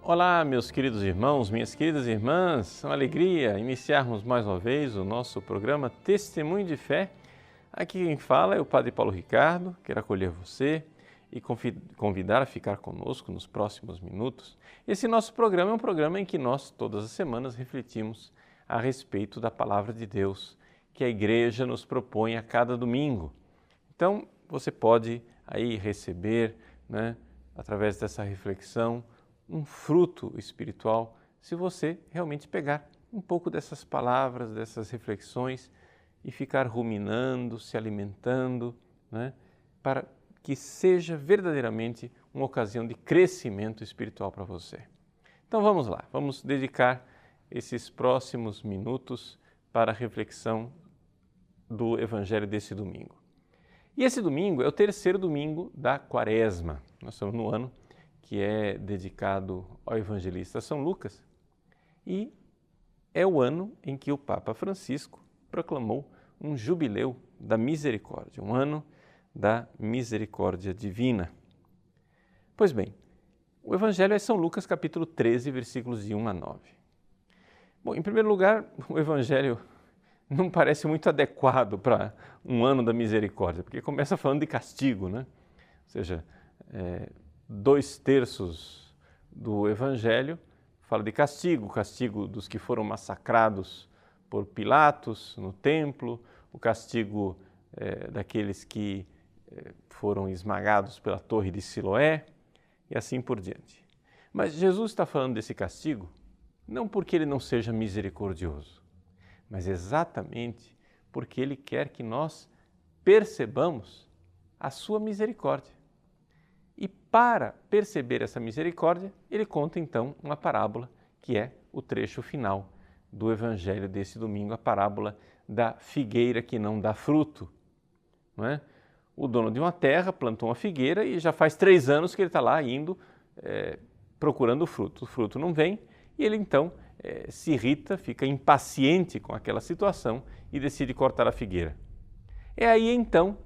Olá, meus queridos irmãos, minhas queridas irmãs, é uma alegria iniciarmos mais uma vez o nosso programa Testemunho de Fé. Aqui quem fala é o Padre Paulo Ricardo, quero acolher você e convidar a ficar conosco nos próximos minutos. Esse nosso programa é um programa em que nós, todas as semanas, refletimos a respeito da Palavra de Deus, que a Igreja nos propõe a cada domingo. Então, você pode aí receber, através dessa reflexão, um fruto espiritual, se você realmente pegar um pouco dessas palavras, dessas reflexões e ficar ruminando, se alimentando, para que seja verdadeiramente uma ocasião de crescimento espiritual para você. Então vamos lá, vamos dedicar esses próximos minutos para a reflexão do Evangelho desse domingo. E esse domingo é o terceiro domingo da Quaresma. Nós estamos no ano que é dedicado ao evangelista São Lucas, e é o ano em que o Papa Francisco proclamou um jubileu da misericórdia, um ano da misericórdia divina. Pois bem, o Evangelho é São Lucas capítulo 13, versículos de 1 a 9. Bom, em primeiro lugar, o Evangelho não parece muito adequado para um ano da misericórdia, porque começa falando de castigo, Ou seja, 2/3 do Evangelho fala de castigo, o castigo dos que foram massacrados por Pilatos no templo, o castigo daqueles que foram esmagados pela torre de Siloé e assim por diante. Mas Jesus está falando desse castigo não porque ele não seja misericordioso, mas exatamente porque ele quer que nós percebamos a sua misericórdia. E para perceber essa misericórdia, ele conta então uma parábola que é o trecho final do Evangelho desse domingo, a parábola da figueira que não dá fruto. O dono de uma terra plantou uma figueira e já faz 3 anos que ele está lá indo procurando o fruto não vem e ele então se irrita, fica impaciente com aquela situação e decide cortar a figueira. É aí então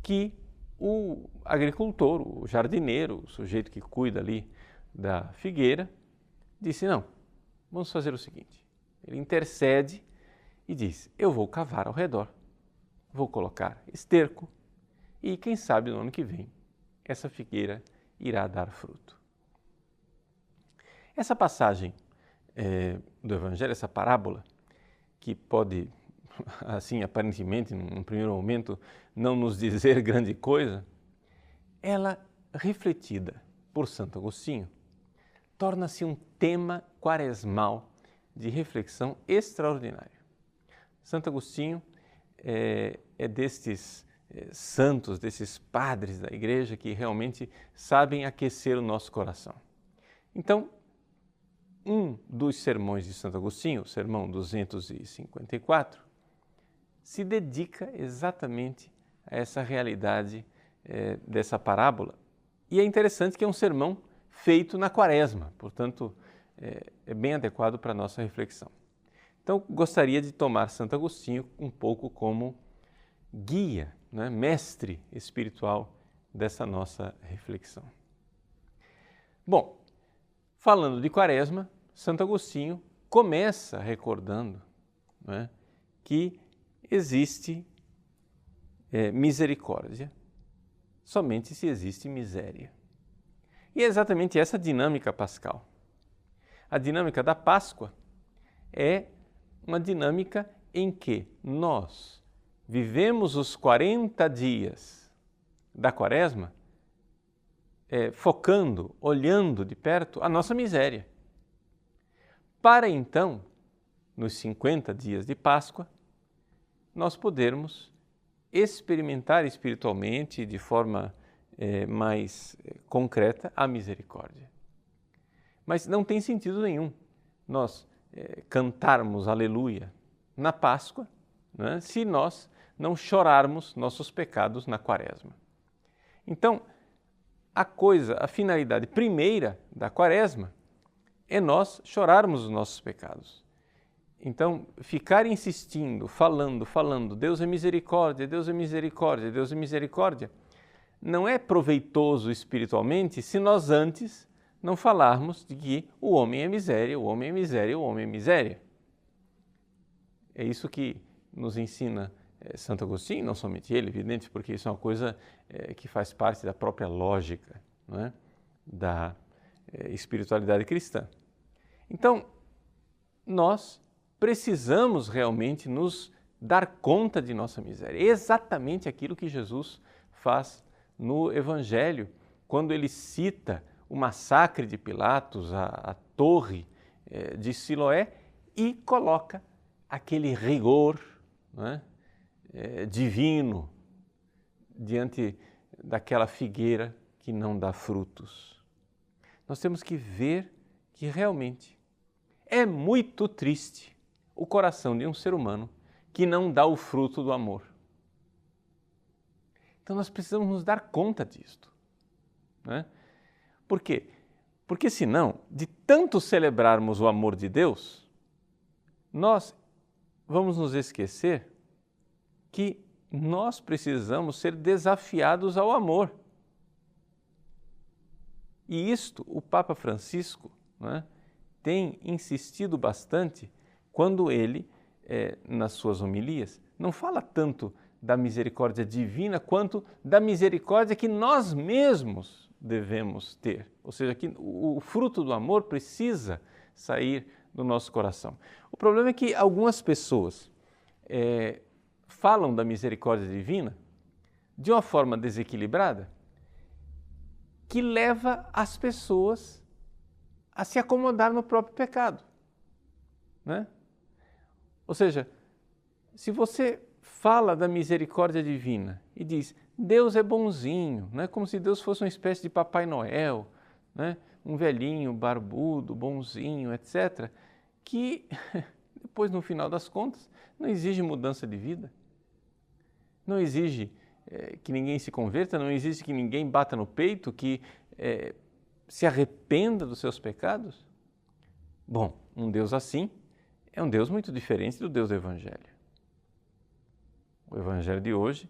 que o agricultor, o jardineiro, o sujeito que cuida ali da figueira, disse, não, vamos fazer o seguinte, ele intercede e diz, eu vou cavar ao redor, vou colocar esterco e quem sabe no ano que vem essa figueira irá dar fruto. Essa passagem do Evangelho, essa parábola, que pode, assim, aparentemente, num primeiro momento, não nos dizer grande coisa, ela, refletida por Santo Agostinho, torna-se um tema quaresmal de reflexão extraordinário. Santo Agostinho é destes santos, desses padres da Igreja que realmente sabem aquecer o nosso coração. Então, um dos sermões de Santo Agostinho, o sermão 254, se dedica exatamente a essa realidade dessa parábola. E é interessante que é um sermão feito na Quaresma, portanto, é bem adequado para a nossa reflexão. Então, gostaria de tomar Santo Agostinho um pouco como guia, mestre espiritual dessa nossa reflexão. Bom, falando de Quaresma, Santo Agostinho começa recordando que existe misericórdia somente se existe miséria. E é exatamente essa dinâmica pascal. A dinâmica da Páscoa é uma dinâmica em que nós vivemos os 40 dias da Quaresma focando, olhando de perto a nossa miséria. Para então, nos 50 dias de Páscoa, nós podermos experimentar espiritualmente, de forma mais concreta, a misericórdia. Mas não tem sentido nenhum nós cantarmos aleluia na Páscoa, se nós não chorarmos nossos pecados na Quaresma. Então, a finalidade primeira da Quaresma é nós chorarmos os nossos pecados. Então, ficar insistindo, falando, Deus é misericórdia, Deus é misericórdia, Deus é misericórdia, não é proveitoso espiritualmente se nós antes não falarmos de que o homem é miséria, o homem é miséria, o homem é miséria. É isso que nos ensina Santo Agostinho, não somente ele, evidente, porque isso é uma coisa que faz parte da própria lógica, não é? Da espiritualidade cristã. Então, nós precisamos realmente nos dar conta de nossa miséria. É exatamente aquilo que Jesus faz no Evangelho, quando ele cita o massacre de Pilatos, a torre de Siloé, e coloca aquele rigor, não é? Divino diante daquela figueira que não dá frutos. Nós temos que ver que realmente é muito triste o coração de um ser humano que não dá o fruto do amor. Então nós precisamos nos dar conta disto, né? Por quê? Porque senão, de tanto celebrarmos o amor de Deus, nós vamos nos esquecer que nós precisamos ser desafiados ao amor. E isto o Papa Francisco, né, tem insistido bastante quando ele, nas suas homilias, não fala tanto da misericórdia divina quanto da misericórdia que nós mesmos devemos ter. Ou seja, que o fruto do amor precisa sair do nosso coração. O problema é que algumas pessoas falam da misericórdia divina de uma forma desequilibrada que leva as pessoas a se acomodar no próprio pecado, né? Ou seja, se você fala da misericórdia divina e diz Deus é bonzinho, não é como se Deus fosse uma espécie de Papai Noel, né? Um velhinho, barbudo, bonzinho, etc., que depois, no final das contas, não exige mudança de vida, não exige que ninguém se converta, não exige que ninguém bata no peito, que se arrependa dos seus pecados. Bom, um Deus assim é um Deus muito diferente do Deus do Evangelho. O Evangelho de hoje,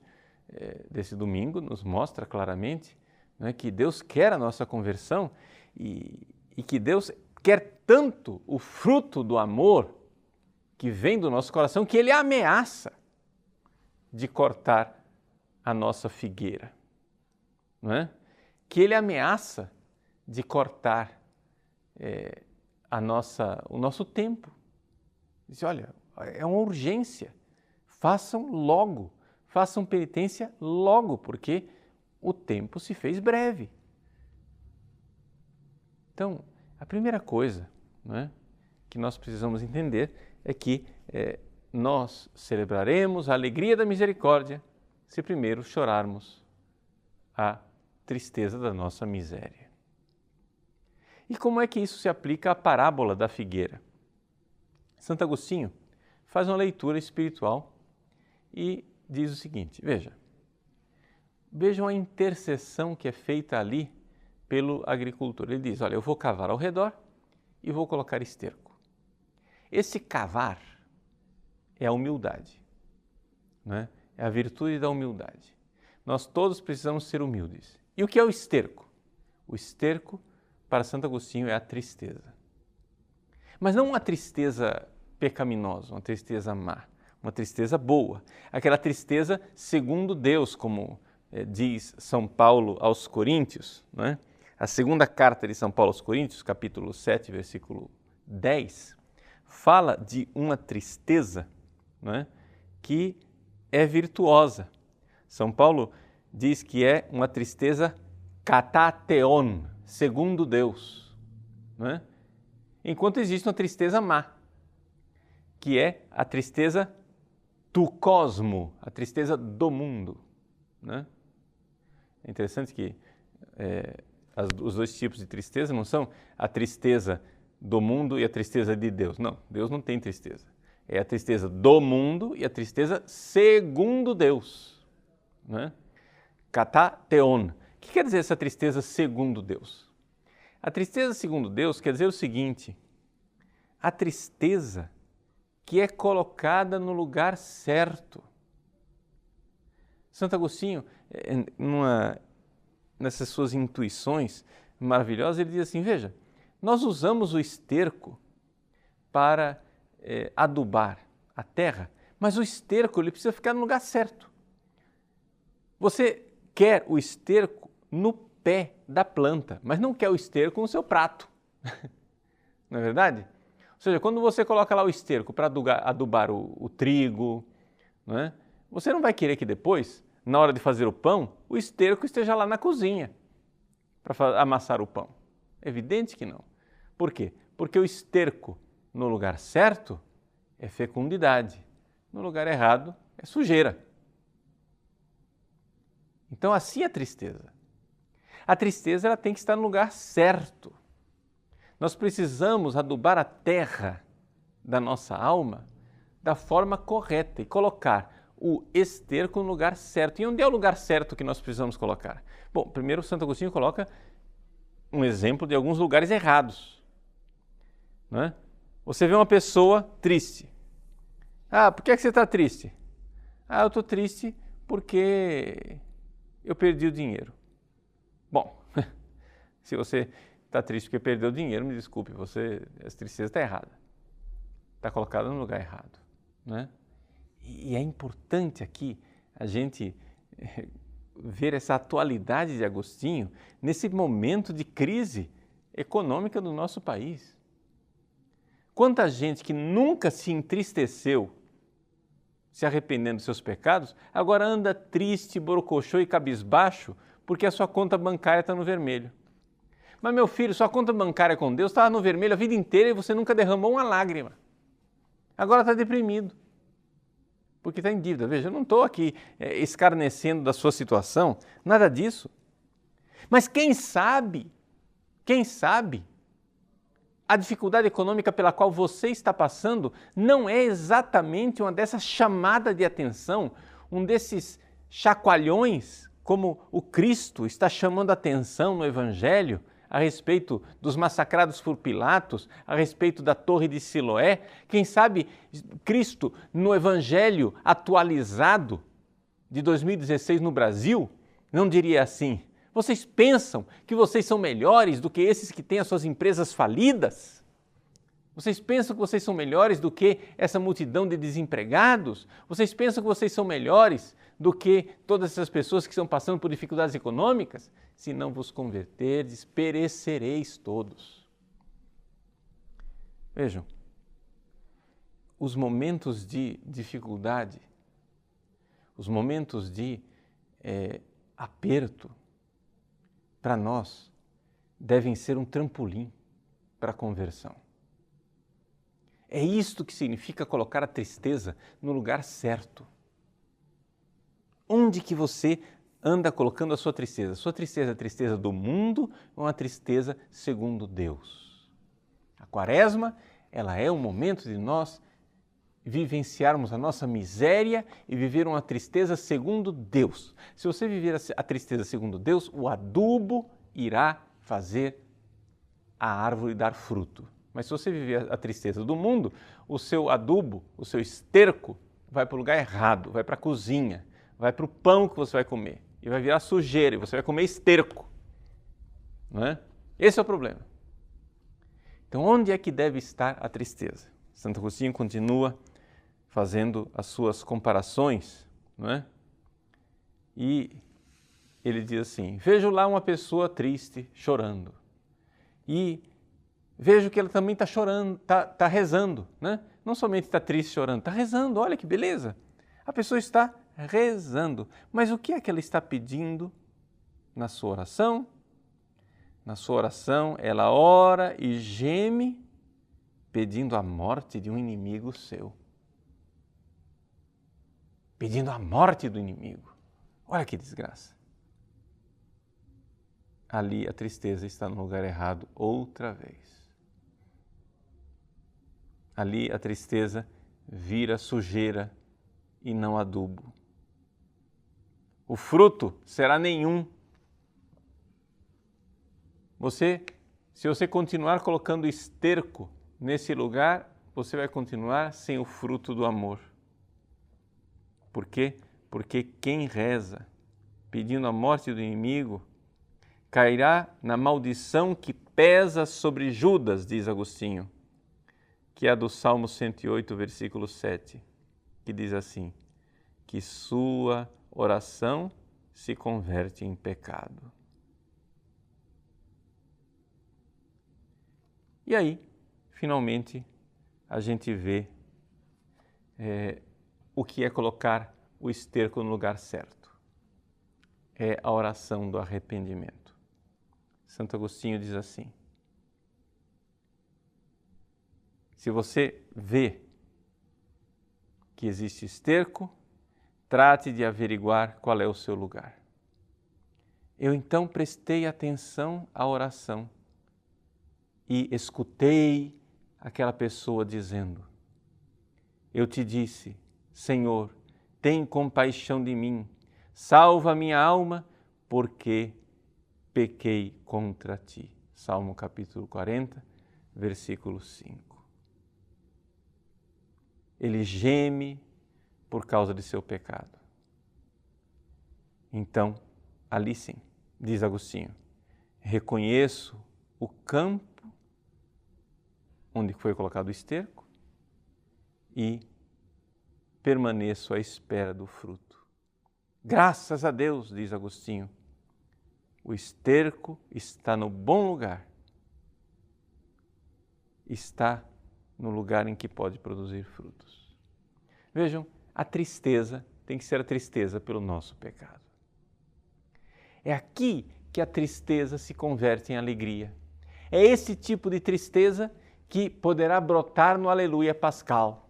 desse domingo, nos mostra claramente, né, que Deus quer a nossa conversão e que Deus quer tanto o fruto do amor que vem do nosso coração que Ele ameaça de cortar a nossa figueira, não é? Que Ele ameaça de cortar o nosso tempo. Diz, olha, é uma urgência, façam logo, façam penitência logo, porque o tempo se fez breve. Então, a primeira coisa, não é, que nós precisamos entender é que nós celebraremos a alegria da misericórdia se primeiro chorarmos a tristeza da nossa miséria. E como é que isso se aplica à parábola da figueira? Santo Agostinho faz uma leitura espiritual e diz o seguinte, vejam a intercessão que é feita ali pelo agricultor. Ele diz, olha, eu vou cavar ao redor e vou colocar esterco. Esse cavar é a humildade, né? É a virtude da humildade. Nós todos precisamos ser humildes. E o que é o esterco? O esterco, para Santo Agostinho, é a tristeza. Mas não uma tristeza pecaminosa, uma tristeza má, uma tristeza boa. Aquela tristeza segundo Deus, como diz São Paulo aos Coríntios, né? A segunda carta de São Paulo aos Coríntios, capítulo 7, versículo 10, fala de uma tristeza, né, que é virtuosa. São Paulo diz que é uma tristeza katatheon, segundo Deus, né? Enquanto existe uma tristeza má, que é a tristeza do cosmo, a tristeza do mundo, né? É interessante que os dois tipos de tristeza não são a tristeza do mundo e a tristeza de Deus. Não, Deus não tem tristeza. É a tristeza do mundo e a tristeza segundo Deus, né? Katatheon. O que quer dizer essa tristeza segundo Deus? A tristeza segundo Deus quer dizer o seguinte, a tristeza que é colocada no lugar certo. Santo Agostinho, nessas suas intuições, maravilhosa, ele diz assim, veja, nós usamos o esterco para adubar a terra, mas o esterco ele precisa ficar no lugar certo. Você quer o esterco no pé da planta, mas não quer o esterco no seu prato. Não é verdade? Ou seja, quando você coloca lá o esterco para adubar o trigo, não é? Você não vai querer que depois, na hora de fazer o pão, o esterco esteja lá na cozinha para amassar o pão. É evidente que não. Por quê? Porque o esterco no lugar certo é fecundidade, no lugar errado é sujeira. Então assim é a tristeza. A tristeza ela tem que estar no lugar certo. Nós precisamos adubar a terra da nossa alma da forma correta e colocar o esterco no lugar certo. E onde é o lugar certo que nós precisamos colocar? Bom, primeiro Santo Agostinho coloca um exemplo de alguns lugares errados. Não é? Você vê uma pessoa triste. Ah, por que é que você está triste? Ah, eu estou triste porque eu perdi o dinheiro. Bom, se você está triste porque perdeu o dinheiro, me desculpe, essa tristeza está errada. Está colocada no lugar errado. Né? E é importante aqui a gente ver essa atualidade de Agostinho nesse momento de crise econômica do nosso país. Quanta gente que nunca se entristeceu se arrependendo dos seus pecados, agora anda triste, borocochô e cabisbaixo porque a sua conta bancária está no vermelho. Mas meu filho, sua conta bancária com Deus estava no vermelho a vida inteira e você nunca derramou uma lágrima. Agora está deprimido, porque está em dívida. Veja, eu não estou aqui escarnecendo da sua situação, nada disso. Mas quem sabe, a dificuldade econômica pela qual você está passando não é exatamente uma dessas chamadas de atenção, um desses chacoalhões, como o Cristo está chamando a atenção no Evangelho, a respeito dos massacrados por Pilatos, a respeito da Torre de Siloé. Quem sabe Cristo, no Evangelho atualizado de 2016 no Brasil, não diria assim: vocês pensam que vocês são melhores do que esses que têm as suas empresas falidas? Vocês pensam que vocês são melhores do que essa multidão de desempregados? Vocês pensam que vocês são melhores do que todas essas pessoas que estão passando por dificuldades econômicas? Se não vos converterdes, perecereis todos. Vejam, os momentos de dificuldade, os momentos de aperto, para nós, devem ser um trampolim para a conversão. É isto que significa colocar a tristeza no lugar certo. Onde que você anda colocando a sua tristeza? Sua tristeza é a tristeza do mundo ou uma tristeza segundo Deus? A Quaresma, ela é um momento de nós vivenciarmos a nossa miséria e viver uma tristeza segundo Deus. Se você viver a tristeza segundo Deus, o adubo irá fazer a árvore dar fruto. Mas se você viver a tristeza do mundo, o seu adubo, o seu esterco, vai para o lugar errado, vai para a cozinha, vai para o pão que você vai comer e vai virar sujeira e você vai comer esterco. Não é? Esse é o problema. Então, onde é que deve estar a tristeza? Santo Agostinho continua fazendo as suas comparações, não é? E ele diz assim: vejo lá uma pessoa triste, chorando. E vejo que ela também está chorando, está rezando, né? Não somente está triste chorando, está rezando, olha que beleza. A pessoa está rezando. Mas o que é que ela está pedindo na sua oração? Na sua oração, ela ora e geme, pedindo a morte de um inimigo seu. Pedindo a morte do inimigo. Olha que desgraça. Ali a tristeza está no lugar errado outra vez. Ali a tristeza vira sujeira e não adubo. O fruto será nenhum. Se você continuar colocando esterco nesse lugar, você vai continuar sem o fruto do amor. Por quê? Porque quem reza pedindo a morte do inimigo, cairá na maldição que pesa sobre Judas, diz Agostinho, que é a do Salmo 108, versículo 7, que diz assim, que sua oração se converte em pecado. E aí, finalmente, a gente vê o que é colocar o esterco no lugar certo. É a oração do arrependimento. Santo Agostinho diz assim, se você vê que existe esterco, trate de averiguar qual é o seu lugar. Eu então prestei atenção à oração e escutei aquela pessoa dizendo, eu te disse, Senhor, tem compaixão de mim, salva minha alma, porque pequei contra ti. Salmo capítulo 40, versículo 5. Ele geme por causa de seu pecado. Então, ali sim, diz Agostinho, reconheço o campo onde foi colocado o esterco e permaneço à espera do fruto. Graças a Deus, diz Agostinho, o esterco está no bom lugar, está no lugar em que pode produzir frutos. Vejam, a tristeza tem que ser a tristeza pelo nosso pecado. É aqui que a tristeza se converte em alegria. É esse tipo de tristeza que poderá brotar no Aleluia Pascal.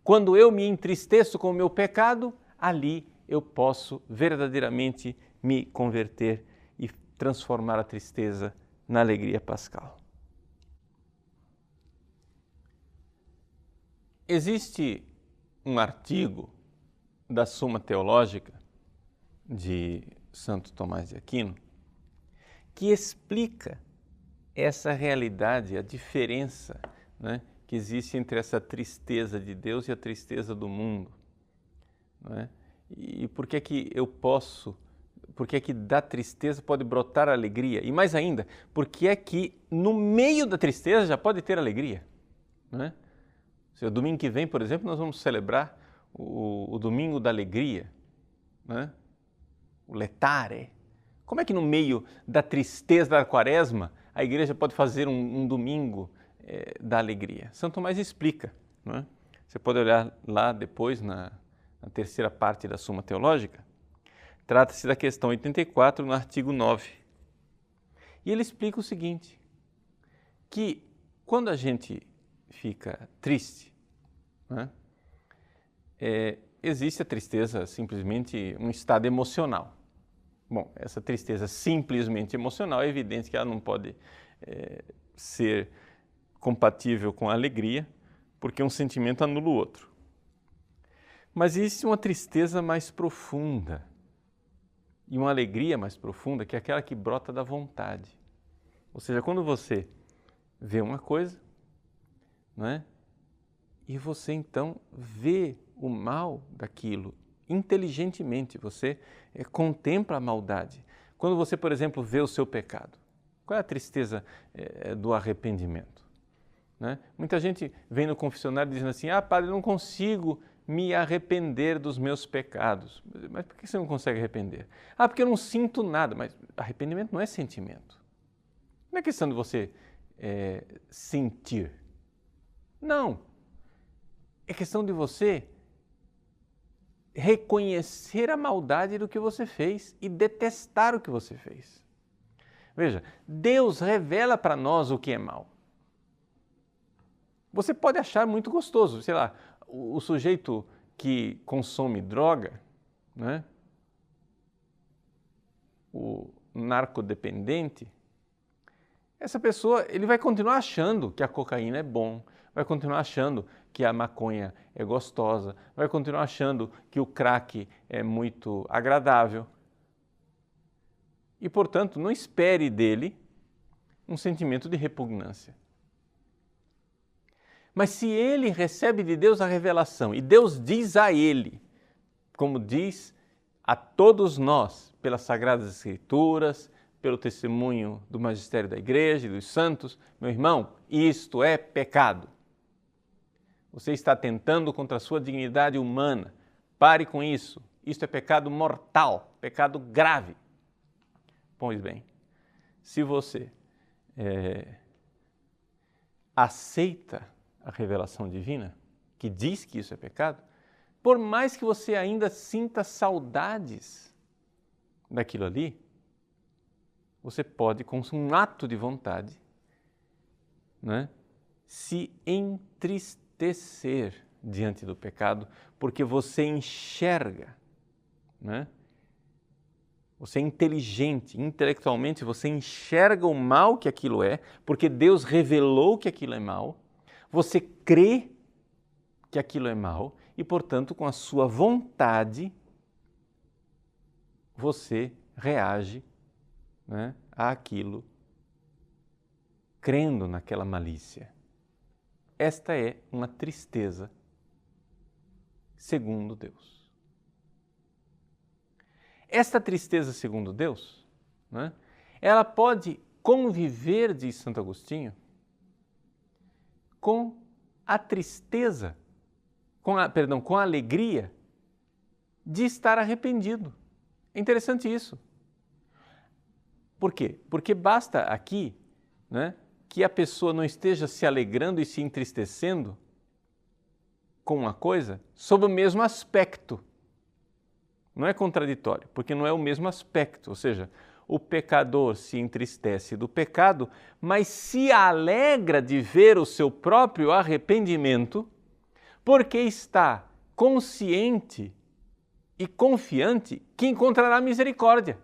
Quando eu me entristeço com o meu pecado, ali eu posso verdadeiramente me converter e transformar a tristeza na alegria pascal. Existe um artigo da Suma Teológica de Santo Tomás de Aquino que explica essa realidade, a diferença, né, que existe entre essa tristeza de Deus e a tristeza do mundo. Né? E por que é que da tristeza pode brotar a alegria? E mais ainda, por que é que no meio da tristeza já pode ter alegria? Né? O domingo que vem, por exemplo, nós vamos celebrar o Domingo da Alegria, né? O Letare. Como é que no meio da tristeza da Quaresma a igreja pode fazer um domingo da alegria? São Tomás explica. Né? Você pode olhar lá depois na terceira parte da Suma Teológica. Trata-se da questão 84, no artigo 9. E ele explica o seguinte, que quando a gente fica triste, né, existe a tristeza simplesmente um estado emocional. Bom, essa tristeza simplesmente emocional é evidente que ela não pode ser compatível com a alegria, porque um sentimento anula o outro. Mas existe uma tristeza mais profunda e uma alegria mais profunda, que é aquela que brota da vontade. Ou seja, quando você vê uma coisa, não é? E você então vê o mal daquilo inteligentemente, você contempla a maldade. Quando você, por exemplo, vê o seu pecado, qual é a tristeza do arrependimento? Né? Muita gente vem no confessionário dizendo assim, padre, eu não consigo me arrepender dos meus pecados. Mas por que você não consegue arrepender? Porque eu não sinto nada. Mas arrependimento não é sentimento. Não é questão de você sentir. Não. É questão de você reconhecer a maldade do que você fez e detestar o que você fez. Veja, Deus revela para nós o que é mal. Você pode achar muito gostoso, sei lá, o sujeito que consome droga, né? O narcodependente, essa pessoa, ele vai continuar achando que a cocaína é bom, vai continuar achando que a maconha é gostosa, vai continuar achando que o crack é muito agradável. E, portanto, não espere dele um sentimento de repugnância. Mas se ele recebe de Deus a revelação e Deus diz a ele, como diz a todos nós, pelas Sagradas Escrituras, pelo testemunho do magistério da igreja e dos santos, meu irmão, isto é pecado. Você está atentando contra a sua dignidade humana. Pare com isso. Isto é pecado mortal, pecado grave. Pois bem, se você aceita a revelação divina, que diz que isso é pecado, por mais que você ainda sinta saudades daquilo ali, você pode, com um ato de vontade, né, se entristecer diante do pecado, porque você enxerga, né? Você é inteligente, intelectualmente você enxerga o mal que aquilo é, porque Deus revelou que aquilo é mal, você crê que aquilo é mal e, portanto, com a sua vontade, você reage, né, àquilo, crendo naquela malícia. Esta é uma tristeza segundo Deus. Esta tristeza segundo Deus, né, ela pode conviver, diz Santo Agostinho, com a tristeza, com a alegria de estar arrependido. É interessante isso. Por quê? Porque basta aqui, né, que a pessoa não esteja se alegrando e se entristecendo com uma coisa sob o mesmo aspecto. Não é contraditório, porque não é o mesmo aspecto, ou seja, o pecador se entristece do pecado, mas se alegra de ver o seu próprio arrependimento, porque está consciente e confiante que encontrará misericórdia.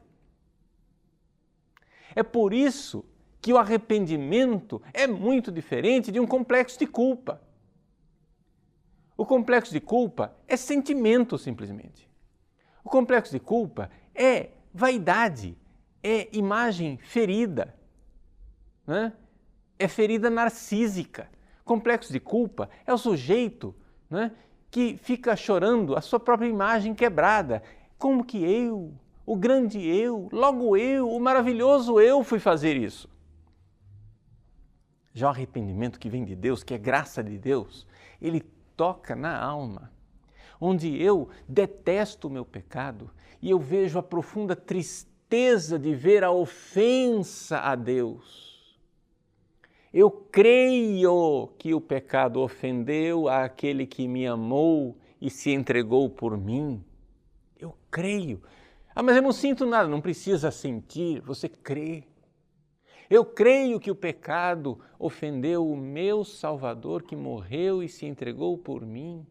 É por isso que o arrependimento é muito diferente de um complexo de culpa. O complexo de culpa é sentimento, simplesmente. O complexo de culpa é vaidade, é imagem ferida, né? É ferida narcísica. Complexo de culpa é o sujeito, né, que fica chorando a sua própria imagem quebrada. Como que eu, o grande eu, logo eu, o maravilhoso eu fui fazer isso? Já o arrependimento que vem de Deus, que é graça de Deus, ele toca na alma, onde eu detesto o meu pecado e eu vejo a profunda tristeza de ver a ofensa a Deus. Eu creio que o pecado ofendeu àquele que me amou e se entregou por mim. Eu creio. Ah, mas eu não sinto nada. Não precisa sentir, você crê. Eu creio que o pecado ofendeu o meu Salvador que morreu e se entregou por mim.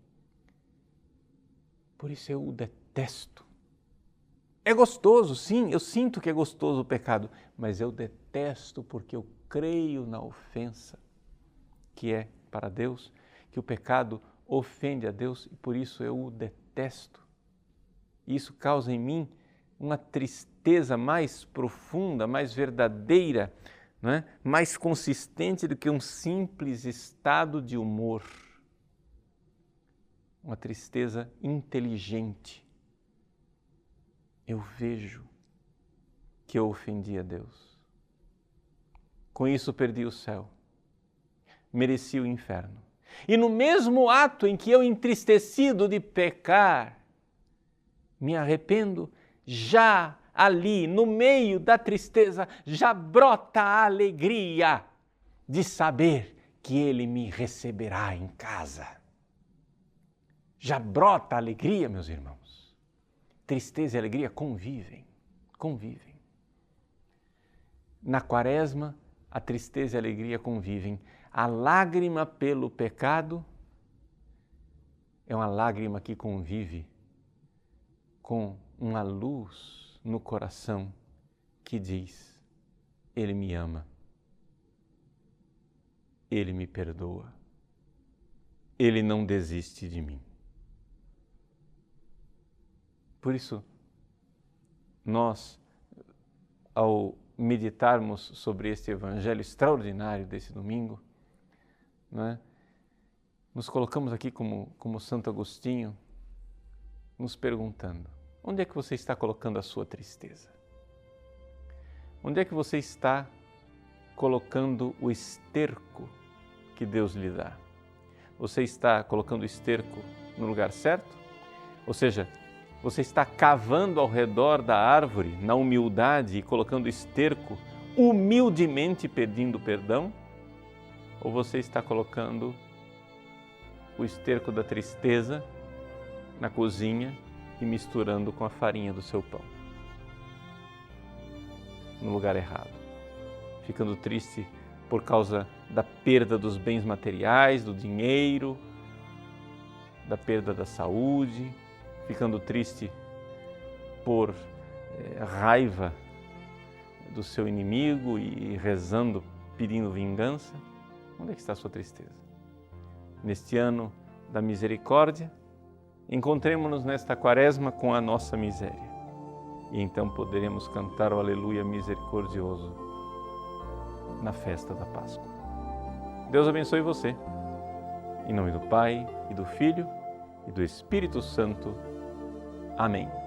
Por isso eu o detesto. É gostoso, sim, eu sinto que é gostoso o pecado, mas eu detesto porque eu creio na ofensa que é para Deus, que o pecado ofende a Deus e por isso eu o detesto. Isso causa em mim uma tristeza mais profunda, mais verdadeira, não é? Mais consistente do que um simples estado de humor. Uma tristeza inteligente. Eu vejo que eu ofendi a Deus. Com isso perdi o céu, mereci o inferno. E no mesmo ato em que eu, entristecido de pecar, me arrependo, já ali, no meio da tristeza, já brota a alegria de saber que Ele me receberá em casa. Já brota a alegria, meus irmãos. Tristeza e alegria convivem. Na Quaresma, a tristeza e a alegria convivem. A lágrima pelo pecado é uma lágrima que convive com uma luz no coração que diz: Ele me ama, Ele me perdoa, Ele não desiste de mim. Por isso, nós, ao meditarmos sobre este evangelho extraordinário desse domingo, né, nos colocamos aqui como Santo Agostinho, nos perguntando: onde é que você está colocando a sua tristeza? Onde é que você está colocando o esterco que Deus lhe dá? Você está colocando o esterco no lugar certo? Ou seja, você está cavando ao redor da árvore, na humildade, e colocando esterco, humildemente pedindo perdão? Ou você está colocando o esterco da tristeza na cozinha e misturando com a farinha do seu pão? No lugar errado. Ficando triste por causa da perda dos bens materiais, do dinheiro, da perda da saúde, ficando triste por raiva do seu inimigo e rezando, pedindo vingança. Onde é que está a sua tristeza? Neste ano da misericórdia, encontremo-nos nesta quaresma com a nossa miséria. E então poderemos cantar o Aleluia misericordioso na festa da Páscoa. Deus abençoe você. Em nome do Pai, e do Filho, e do Espírito Santo. Amém.